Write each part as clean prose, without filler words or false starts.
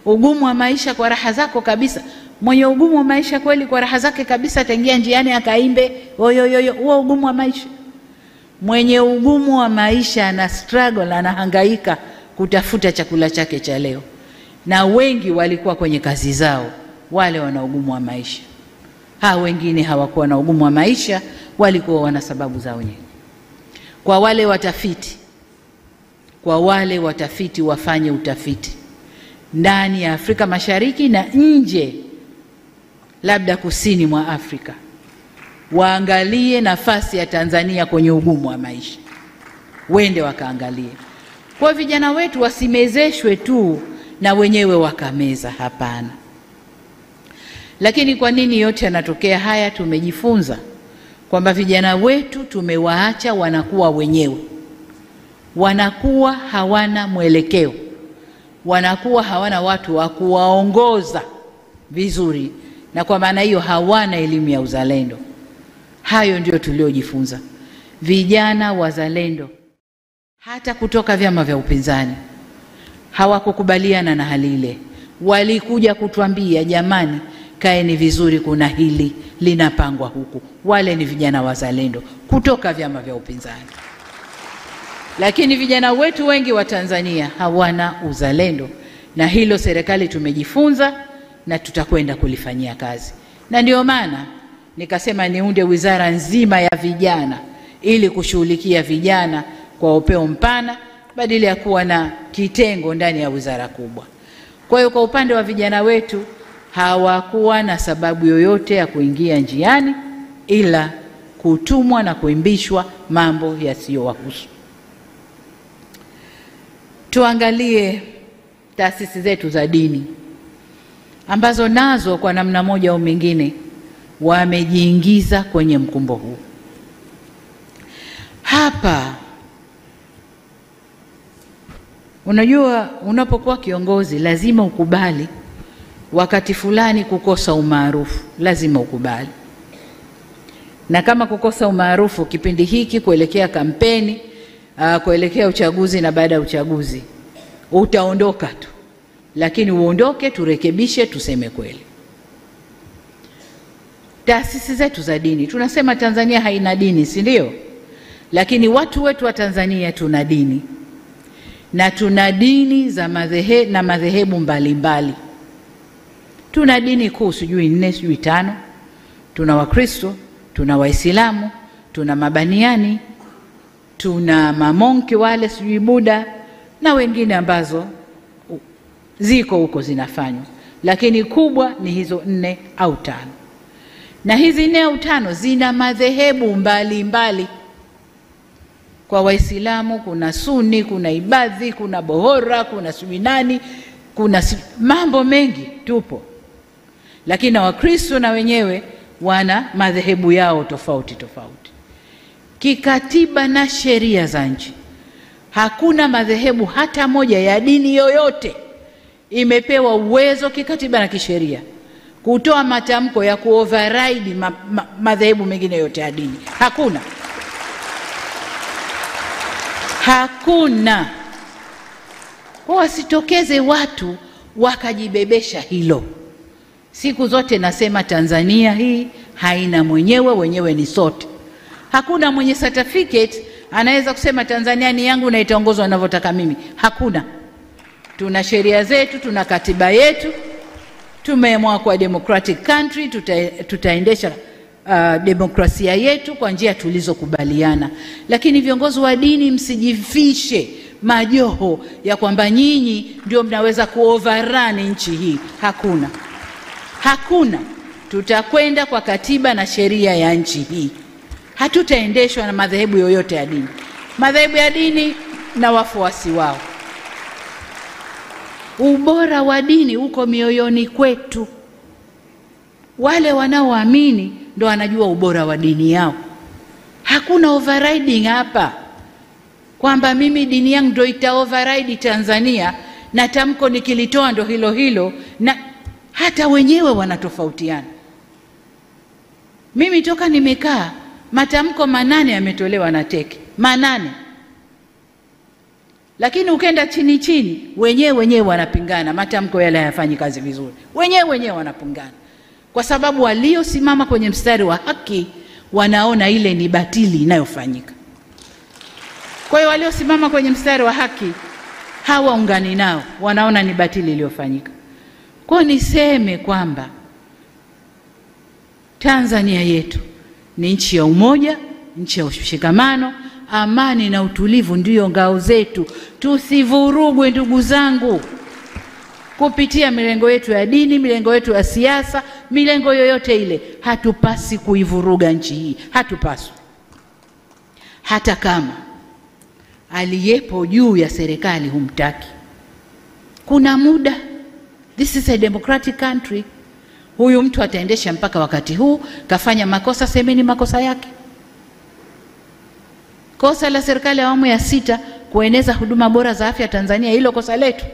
Ugumu wa maisha kwa raha zako kabisa. Mwenye ugumu wa maisha kweli kwa raha zake kabisa ataingia njiani akaimbe oyoyoyo, huo ugumu wa maisha. Mwenye ugumu wa maisha ana struggle, anahangaika kutafuta chakula chake cha leo. Na wengi walikuwa kwenye kazi zao, wale wana ugumu wa maisha. Wengine hawakuwa na ugumu wa maisha, walikuwa wana sababu zao wenyewe. Kwa wale watafiti wafanye utafiti ndani ya Afrika Mashariki na nje, labda kusini mwa Afrika, waangalie nafasi ya Tanzania kwenye ugumu wa maisha. Wende wakaangalie. Kwa vijana wetu wasimezeshwe tu na wenyewe wakameza, hapana. Lakini kwa nini yote yanatokea haya? Tumejifunza kwamba vijana wetu tumewaacha wanakuwa wenyewe. Wanakuwa hawana mwelekeo. Wanakuwa hawana watu wa kuwaongoza vizuri, na kwa maana hiyo hawana elimu ya uzalendo. Hayo ndio tuliojifunza. Vijana wazalendo hata kutoka vyama vya upinzani hawakukubaliana na hali ile. Walikuja kutuambia, jamani, kaeni vizuri, kuna hili linapangwa huku. Wale ni vijana wazalendo kutoka vyama vya upinzani. Lakini vijana wetu wengi wa Tanzania hawana uzalendo, na hilo serikali tumejifunza na tutakwenda kulifanyia kazi. Na ndio maana nikasema niunde wizara nzima ya vijana ili kushughulikia vijana kwa upeo mpana badala ya kuwa na kitengo ndani ya wizara kubwa. Kwa hiyo kwa upande wa vijana wetu hawakuwa na sababu yoyote ya kuingia njiani ila kutumwa na kuimbishwa mambo yasiyowahusu. Tuangalie taasisi zetu za dini ambazo nazo kwa namna moja au mingine wamejiingiza kwenye mkumbo huu. Hapa unajua, unapokuwa kiongozi lazima ukubali wakati fulani kukosa umaarufu, lazima ukubali. Na kama kukosa umaarufu kipindi hiki kuelekea kampeni, kuelekea uchaguzi na baada ya uchaguzi, utaondoka tu. Lakini uondoke, turekebishe, tuseme kweli. Taasisi zetu za dini, tunasema Tanzania haina dini, si ndio? Lakini watu wetu wa Tanzania tuna dini. Na tuna dini za madhehebu mbalimbali. Tuna dini kuu sijui 4 sijui 5. Tuna Wakristo, tuna Waislamu, tuna Mabaniani, tuna mamonki wale sijui Buddha na wengine ambazo ziko huko zinafanywa. Lakini kubwa ni hizo 4 au 5. Na hizi 4 au 5 zina madhehebu mbalimbali. Kwa Waislamu kuna Sunni, kuna Ibadhi, kuna Bohora, kuna Suminani, kuna mambo mengi tupo. Lakini na Wakristo na wenyewe wana madhehebu yao tofauti tofauti. Kikatiba na sheria za nchi, hakuna madhehebu hata moja ya dini yoyote imepewa uwezo kikatiba na kisheria kutoa matamko ya kuoverride madhehebu mengine yote ya dini. Hakuna. Hakuna. Kwa wasitokeze watu wakajibebesha hilo. Siku zote nasema Tanzania hii haina mwenyewe, wenyewe ni sote. Hakuna mwenye certificate anaweza kusema Tanzania ni yangu na itaongozwa ninavyotaka mimi. Hakuna. Tuna sheria zetu, tuna katiba yetu. Tumeamua kwa democratic country tutaendesha demokrasia yetu kwa njia tulizokubaliana. Lakini viongozi wa dini msijifishe majoho ya kwamba nyinyi ndio mnaweza kuoverrun nchi hii. Hakuna. Hakuna. Tutakwenda kwa katiba na sheria ya nchi hii. Hatutaendeshwa na madhehebu yoyote ya dini. Madhehebu ya dini na wafuasi wao. Ubora wa dini uko mioyoni kwetu. Wale wanaoamini ndio wanajua ubora wa dini yao. Hakuna overriding hapa. Kwamba mimi dini yangu ndio ita override Tanzania na tamko nikilitoa ndio hilo hilo, na hata wenyewe wanatofautiana. Mimi toka nimekaa matamko 8 yametolewa na teke. 8. Lakini ukenda chini chini, wenyewe wanapingana, matamko yale hayafanyi kazi vizuri. Wenyewe wanapingana. Kwa sababu waliosimama kwenye mstari wa haki wanaona ile ni batili inayofanyika. Kwa hiyo waliosimama kwenye mstari wa haki hawaungani nao, wanaona ni batili iliyofanyika. Kwa niseme kwamba Tanzania yetu ni nchi ya umoja, nchi ya ushikamano, amani na utulivu ndio ngao zetu. Tusivurugwe ndugu zangu kupitia milengo yetu ya dini, milengo yetu ya siasa, milengo yoyote ile. Hatupasi kuivuruga nchi hii, hatupaswi. Hata kama aliyepo juu ya serikali humtaki. Kuna muda, this is a democratic country. Huyu mtu ataendesha mpaka wakati huu, kafanya makosa, semeni makosa yake. Kosa la serikali ya awamu ya 6 kueneza huduma bora za afya Tanzania, hilo kosa letu.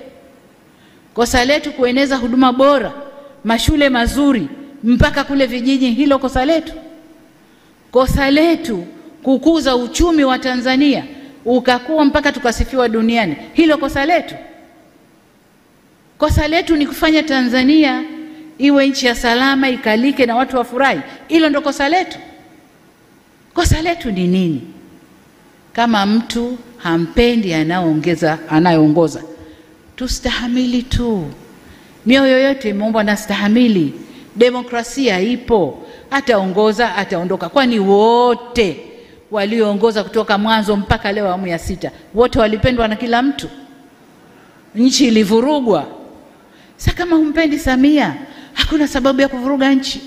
Kosa letu kueneza huduma bora, mashule mazuri mpaka kule vijiji, hilo kosa letu. Kosa letu kukuza uchumi wa Tanzania ukakuwa mpaka tukasifiwa duniani, hilo kosa letu. Kosa letu ni kufanya Tanzania iwe nchi ya salama, ikalike na watu wafurahi, hilo ndo kosa letu. Kosa letu ni nini? Kama mtu hampendi anayeongoza, tustahamili tu. Mioyo yote imeumbwa na stahamili. Demokrasia ipo, ataongoza, ataondoka. Kwani wote walioongoza kutoka mwanzo mpaka leo awamu ya 6 wote walipendwa na kila mtu? Nchi ilivurugwa. Sasa kama humpendi Samia, hakuna sababu ya kuvuruga nchi.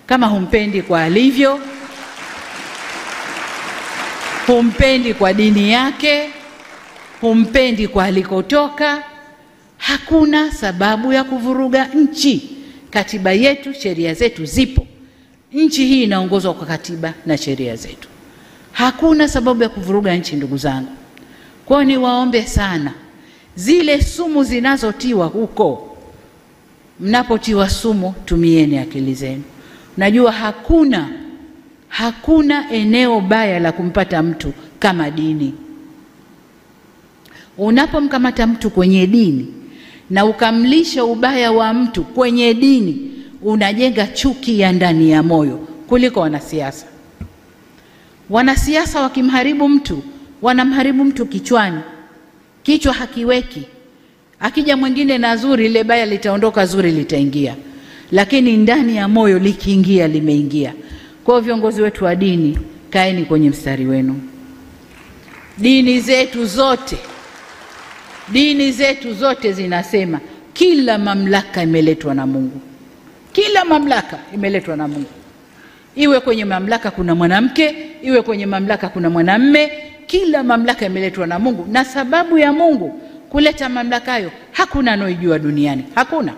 Kama humpendi kwa alivyo, humpendi kwa dini yake, humpendi kwa alikotoka, hakuna sababu ya kuvuruga nchi. Katiba yetu, sheria zetu zipo. Nchi hii inaongozwa kwa katiba na sheria zetu. Hakuna sababu ya kuvuruga nchi ndugu zangu. Kwa ni waombe sana, zile sumu zinazotiwa huko, mnapotiwa sumu tumieni akili zenu. Najua hakuna eneo baya la kumpata mtu kama dini. Unapomkamata mtu kwenye dini na ukamlisha ubaya wa mtu kwenye dini, unajenga chuki ya ndani ya moyo kuliko wanasiasa. Wanasiasa wakimharibu mtu, wanamharibu mtu kichwani. Kichwa hakiweki. Akija mwingine na zuri, ile baya litaondoka, zuri litaingia. Lakini ndani ya moyo likiingia, limeingia. Kwa viongozi wetu wa dini, kaeni kwenye mstari wenu. Dini zetu zote zinasema kila mamlaka imeletwa na Mungu. Kila mamlaka imeletwa na Mungu. Iwe kwenye mamlaka kuna mwanamke, iwe kwenye mamlaka kuna mwanamume, kila mamlaka imeletwa na Mungu. Na sababu ya Mungu kuleta mamlaka hayo, hakuna anayejua duniani. Hakuna.